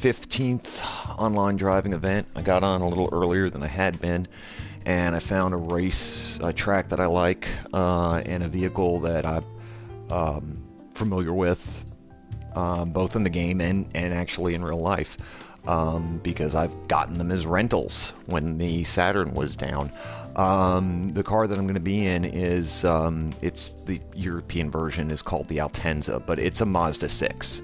15th online driving event. I got on a little earlier than I had been, and I found a track that I like, and a vehicle that I'm familiar with, both in the game and actually in real life, because I've gotten them as rentals when the Saturn was down. The car that I'm going to be in is, it's the European version is called the Altenza, but it's a Mazda 6.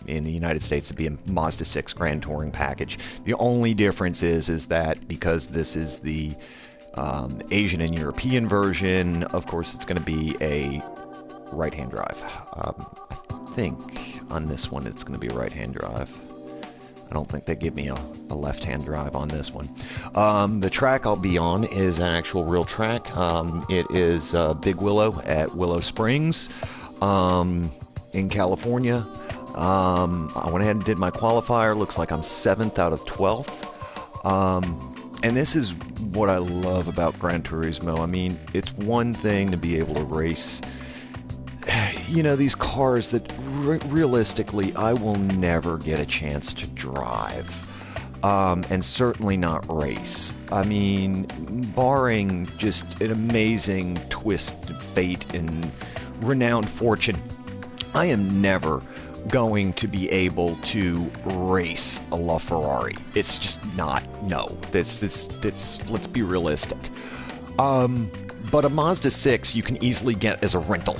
In the United States, it'd be a Mazda 6 Grand Touring package. The only difference is that because this is the Asian and European version, of course, it's going to be a right-hand drive. I think on this one it's going to be a right-hand drive. I don't think they give me a left-hand drive on this one. The track I'll be on is an actual real track. It is Big Willow at Willow Springs in California. I went ahead and did my qualifier. Looks like I'm 7th out of 12th. And this is what I love about Gran Turismo. I mean, it's one thing to be able to race, you know, these cars that realistically I will never get a chance to drive, and certainly not race. I mean, barring just an amazing twist of fate and renowned fortune, I am never going to be able to race a LaFerrari. It's just not. No, let's be realistic. But a Mazda 6 you can easily get as a rental,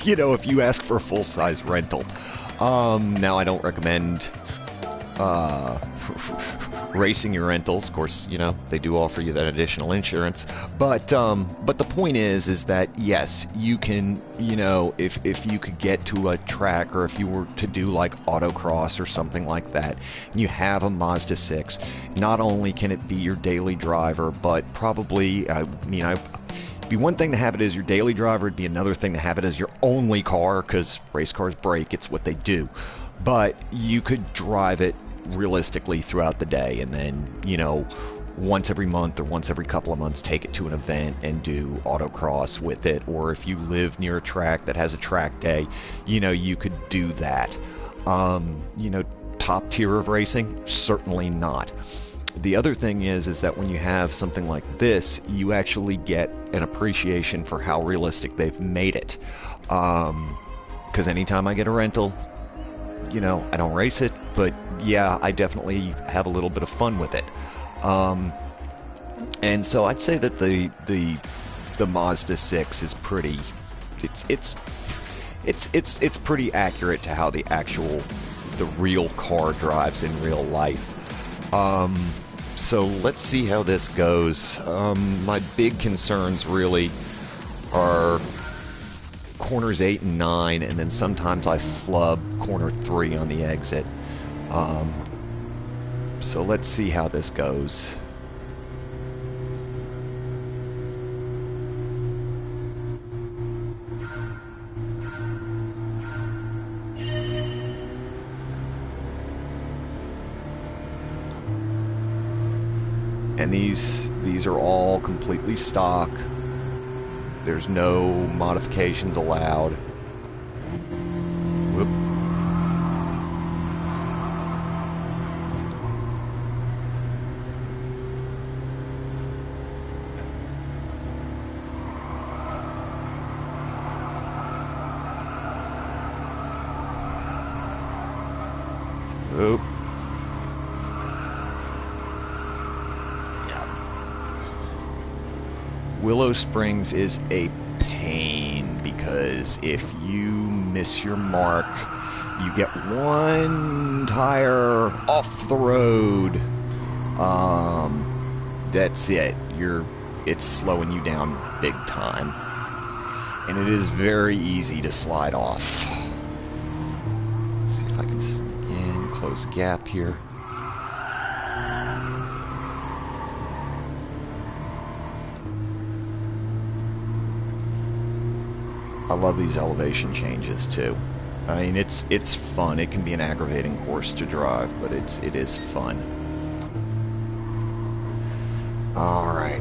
you know, if you ask for a full-size rental. Now, I don't recommend racing your rentals. Of course, you know, they do offer you that additional insurance. But the point is that, yes, you can, you know, if you could get to a track, or if you were to do like autocross or something like that, and you have a Mazda 6, not only can it be your daily driver, but probably, it'd be one thing to have it as your daily driver, it'd be another thing to have it as your only car, because race cars break, it's what they do. But you could drive it realistically throughout the day, and then, you know, once every month or once every couple of months take it to an event and do autocross with it. Or if you live near a track that has a track day, you know, you could do that. You know, top tier of racing? Certainly not. The other thing is that when you have something like this, you actually get an appreciation for how realistic they've made it. Because anytime I get a rental, you know, I don't race it, but yeah, I definitely have a little bit of fun with it. And so I'd say that the Mazda 6 is pretty, it's pretty accurate to how the real car drives in real life. So let's see how this goes. My big concerns really are corners 8 and 9, and then sometimes I flub corner 3 on the exit. So let's see how this goes. And these are all completely stock. There's no modifications allowed. Whoop. Whoop. Willow Springs is a pain because if you miss your mark, you get one tire off the road. That's it. It's slowing you down big time. And it is very easy to slide off. Let's see if I can sneak in, close the gap here. I love these elevation changes too. I mean, it's fun. It can be an aggravating course to drive, but it is fun. All right.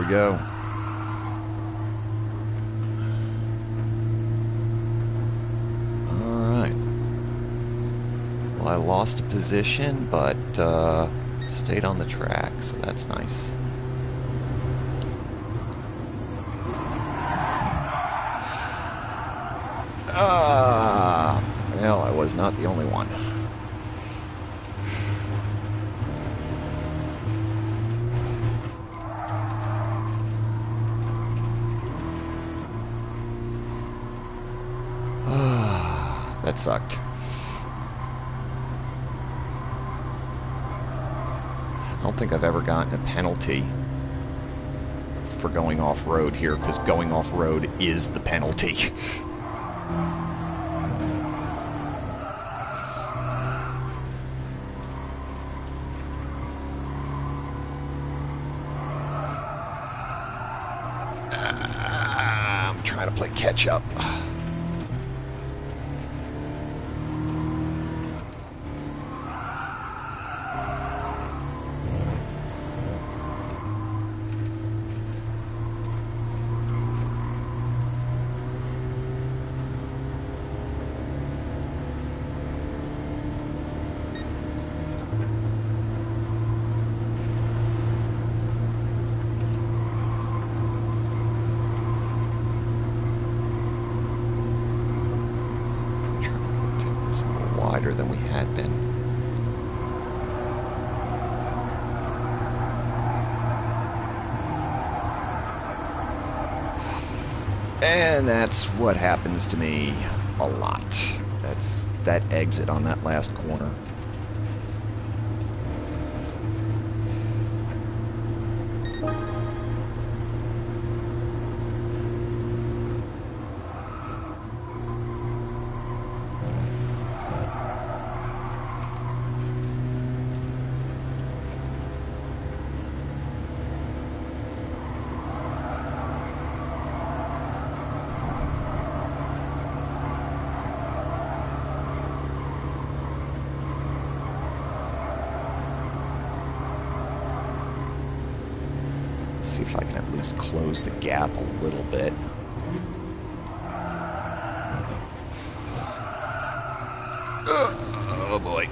we go. Alright. Well, I lost a position, but stayed on the track, so that's nice. Well, I was not the only one. That sucked. I don't think I've ever gotten a penalty for going off-road here, because going off-road is the penalty. I'm trying to play catch-up. Wider than we had been. And that's what happens to me a lot. That's that exit on that last corner. See if I can at least close the gap a little bit. Oh boy.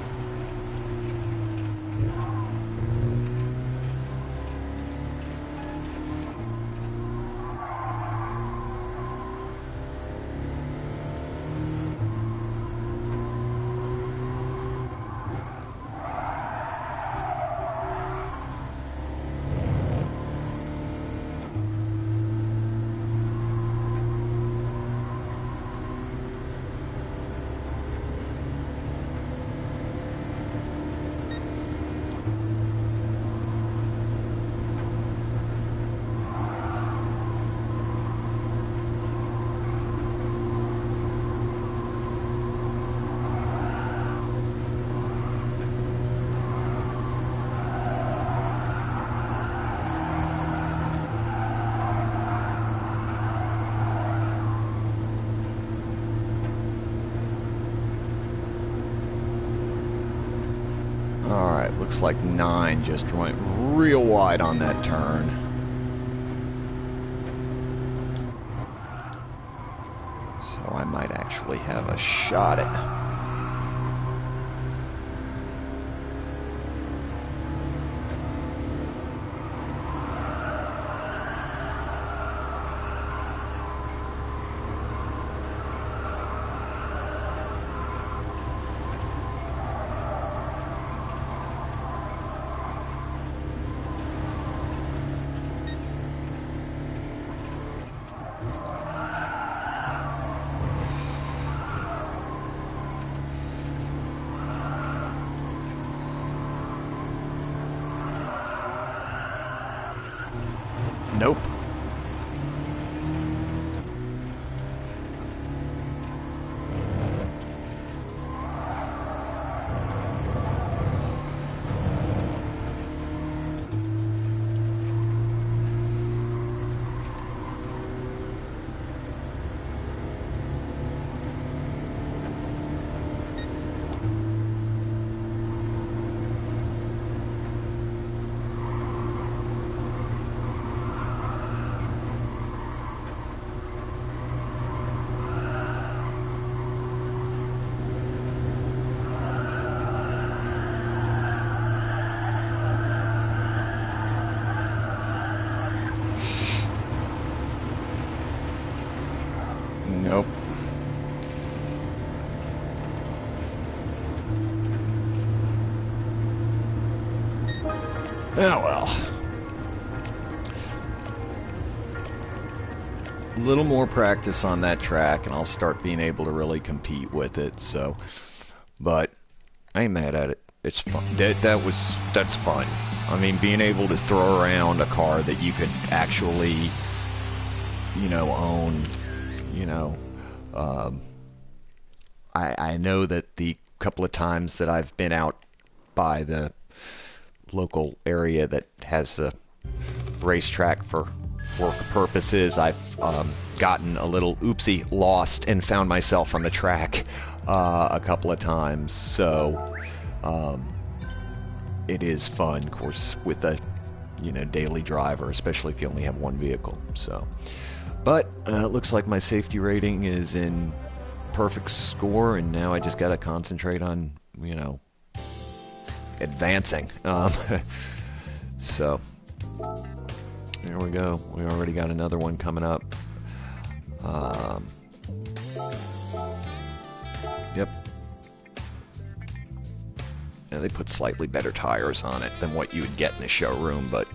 Alright, looks like 9 just went real wide on that turn. So I might actually have a shot at... Nope. Oh well. A little more practice on that track and I'll start being able to really compete with it. So, but I ain't mad at it. It's fun. That's fun. I mean, being able to throw around a car that you could actually, own. You know, I know that the couple of times that I've been out by the local area that has a racetrack for work purposes, I've gotten a little oopsie lost and found myself on the track a couple of times. So it is fun, of course, with a daily driver, especially if you only have one vehicle. So, but it looks like my safety rating is in perfect score, and now I just got to concentrate on advancing. So there we go. We already got another one coming up. Yep. Yeah, they put slightly better tires on it than what you would get in the showroom, but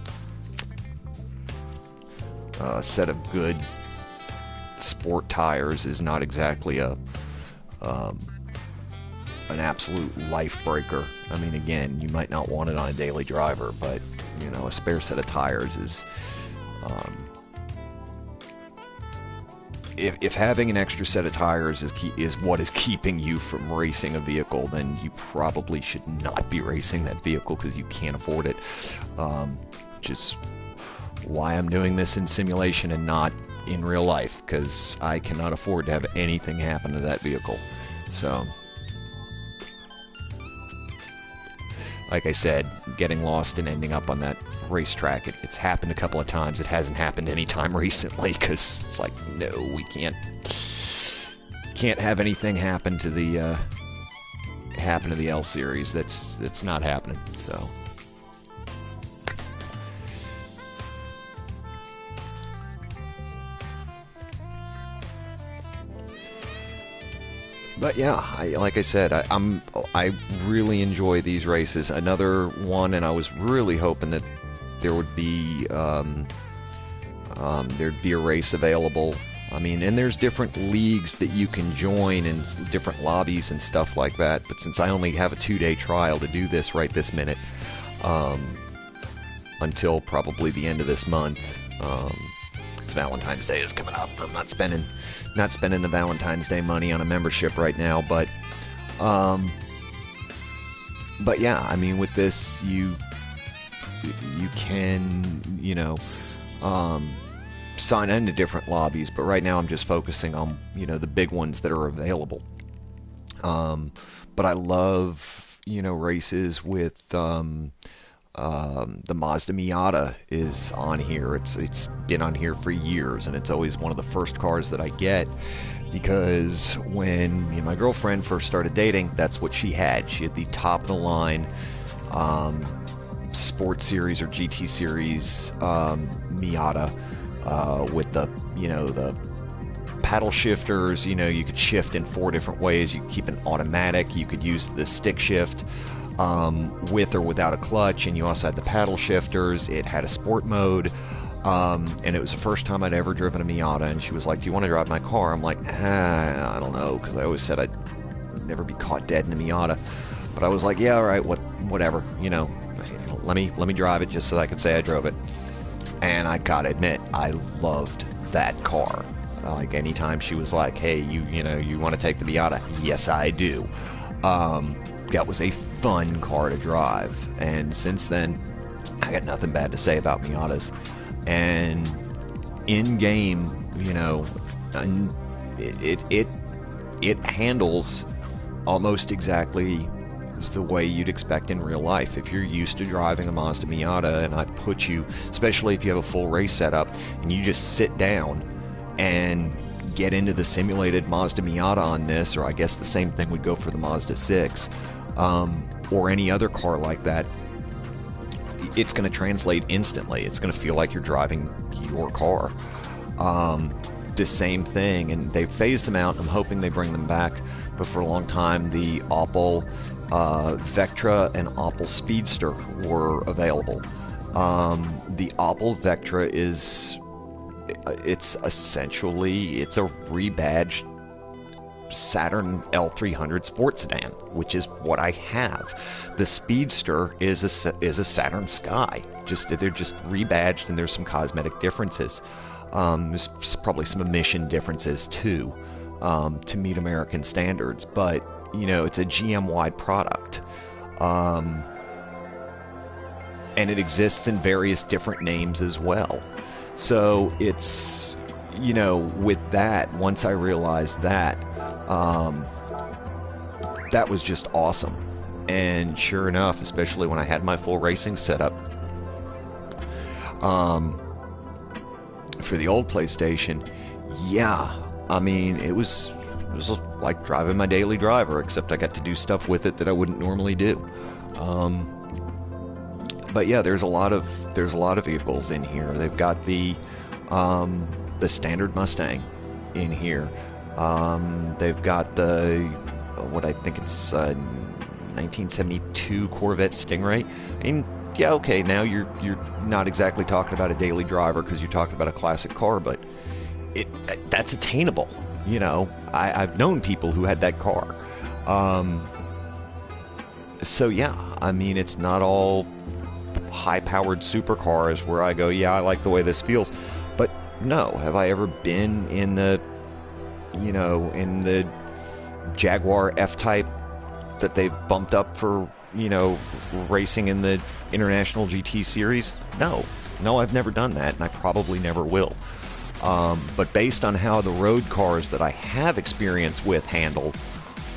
a set of good sport tires is not exactly an absolute life breaker. I mean, again, you might not want it on a daily driver, but a spare set of tires is if having an extra set of tires is what is keeping you from racing a vehicle, then you probably should not be racing that vehicle because you can't afford it. Which is why I'm doing this in simulation and not in real life, because I cannot afford to have anything happen to that vehicle. So, like I said, getting lost and ending up on that racetrack, it's happened a couple of times. It hasn't happened any time recently, because it's like, no, we can't have anything happen to the L series. That's not happening. So, but yeah, like I said, I really enjoy these races. Another one, and I was really hoping that there would be there'd be a race available. I mean, and there's different leagues that you can join and different lobbies and stuff like that. But since I only have a 2-day trial to do this right this minute, until probably the end of this month, because Valentine's Day is coming up, I'm not spending the Valentine's Day money on a membership right now. But yeah, I mean, with this, you can sign into different lobbies, but right now I'm just focusing on the big ones that are available. But I love races with the Mazda Miata is on here. It's been on here for years, and it's always one of the first cars that I get, because when me and my girlfriend first started dating, that's what she had. She had the top of the line Sport Series or GT Series Miata with the the paddle shifters. You could shift in 4 different ways. You could keep an automatic. You could use the stick shift with or without a clutch, and you also had the paddle shifters. It had a sport mode, and it was the first time I'd ever driven a Miata. And she was like, "Do you want to drive my car?" I'm like, I don't know, because I always said I'd never be caught dead in a Miata. But I was like, yeah, all right, whatever, let me drive it just so I can say I drove it. And I gotta admit, I loved that car. Like, anytime she was like, hey, you want to take the Miata? Yes, I do. That was a fun car to drive. And since then, I got nothing bad to say about Miatas. And in game, it handles almost exactly the way you'd expect in real life. If you're used to driving a Mazda Miata, and I put you, especially if you have a full race setup, and you just sit down and get into the simulated Mazda Miata on this, or I guess the same thing would go for the Mazda 6, or any other car like that, it's going to translate instantly. It's going to feel like you're driving your car. The same thing, and they've phased them out. I'm hoping they bring them back, but for a long time the Opel Vectra and Opel Speedster were available, The Opel Vectra is, it's essentially, it's a rebadged Saturn L300 sports sedan, which is what I have. The Speedster is a Saturn Sky. They're just rebadged, and there's some cosmetic differences. There's probably some emission differences too, to meet American standards. But you know, it's a GM-wide product, and it exists in various different names as well. So it's, you know, with that, once I realized that, that was just awesome. And sure enough, especially when I had my full racing setup, for the old PlayStation, yeah, I mean, it was like driving my daily driver, except I got to do stuff with it that I wouldn't normally do. But yeah, there's a lot of vehicles in here. They've got the standard Mustang in here. They've got the, what I think it's 1972 Corvette Stingray. And yeah, okay, now you're not exactly talking about a daily driver because you're talking about a classic car, but that's attainable. You know, I've known people who had that car. So yeah, I mean, it's not all high-powered supercars where I go, yeah, I like the way this feels. But no, have I ever been in the, you know, in the Jaguar F-Type that they've bumped up for, you know, racing in the International GT Series? No, I've never done that, and I probably never will. But based on how the road cars that I have experience with handle,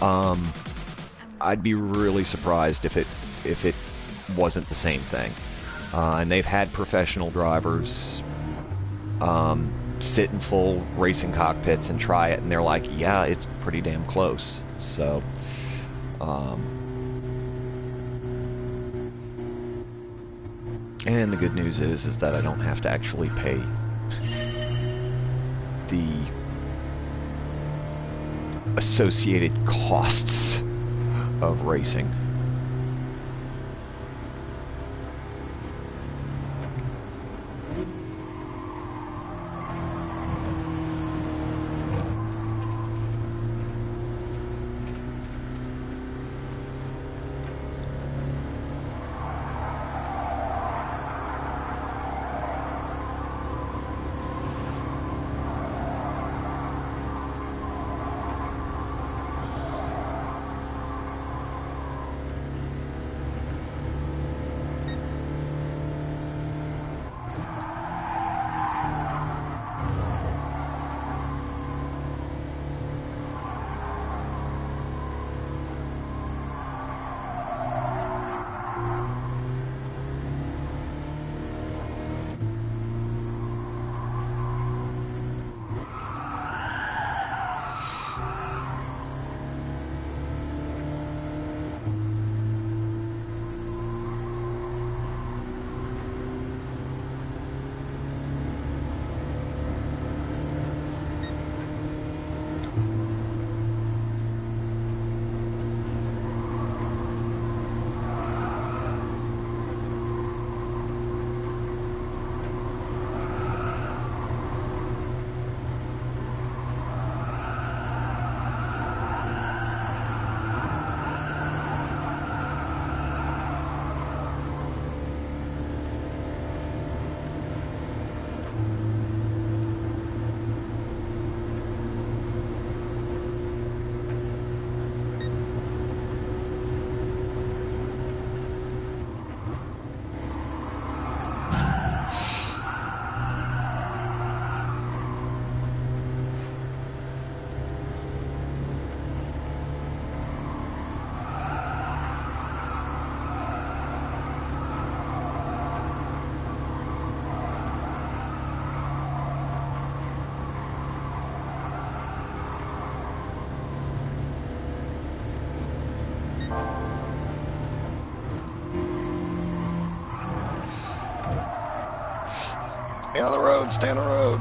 I'd be really surprised if it wasn't the same thing. And they've had professional drivers sit in full racing cockpits and try it, and they're like, yeah, it's pretty damn close. So, and the good news is that I don't have to actually pay the associated costs of racing. Stay on the road, stay on the road.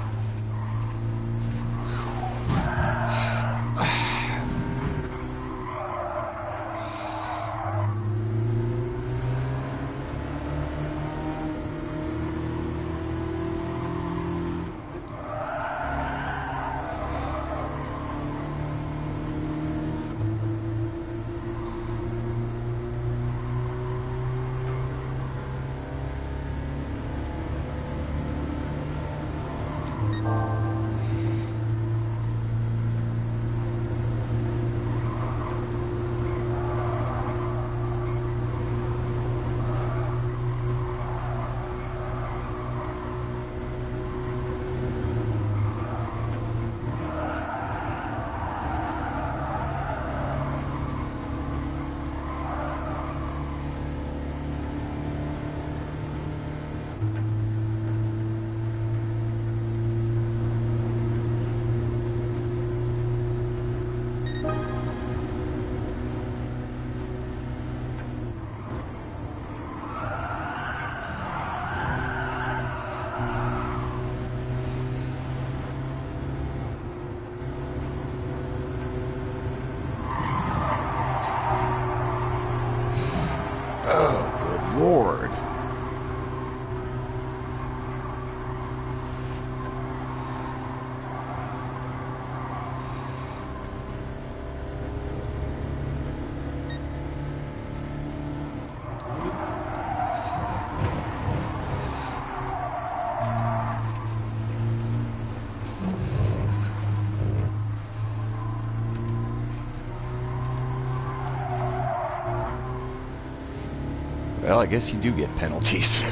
Well, I guess you do get penalties.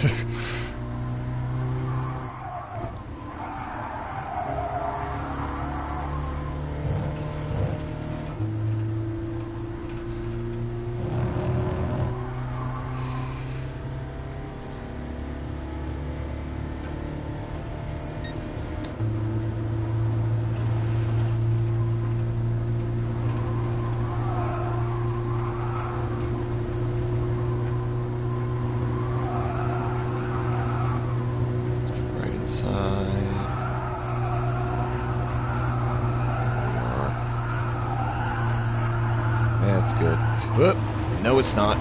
That's good. Whoop. No, it's not.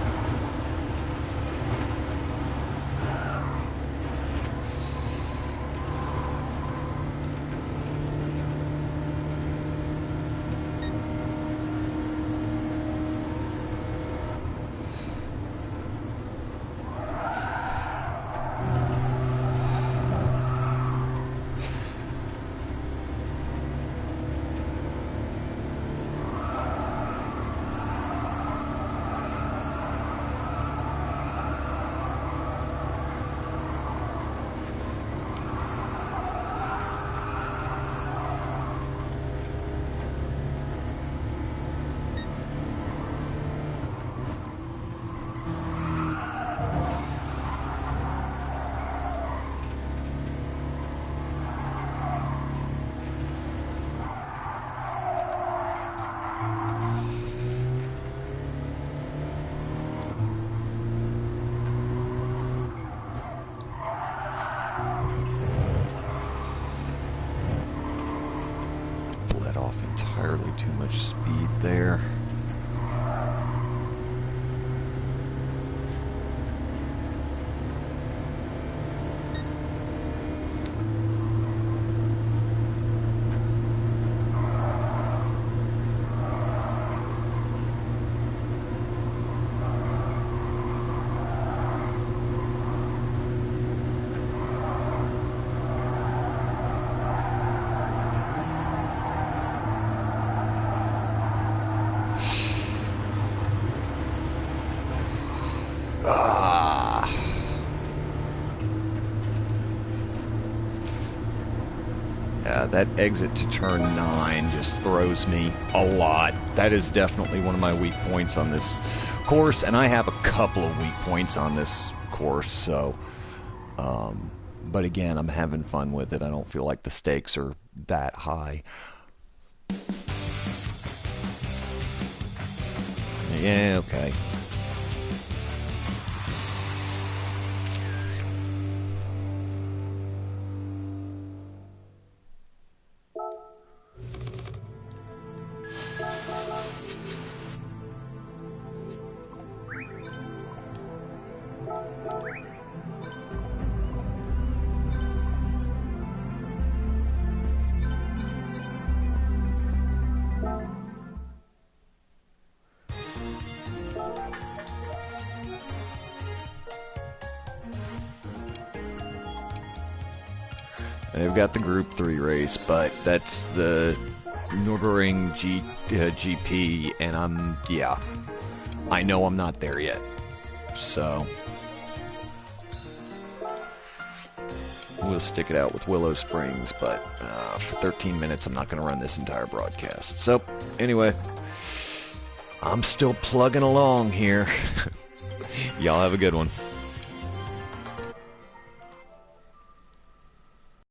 Entirely too much speed there. That exit to turn 9 just throws me a lot. That is definitely one of my weak points on this course, and I have a couple of weak points on this course, so but again, I'm having fun with it. I don't feel like the stakes are that high. Yeah, okay. They've got the Group 3 race, but that's the Nürburgring GP, and yeah, I know I'm not there yet, so we'll stick it out with Willow Springs, but for 13 minutes, I'm not going to run this entire broadcast. So, anyway, I'm still plugging along here. Y'all have a good one.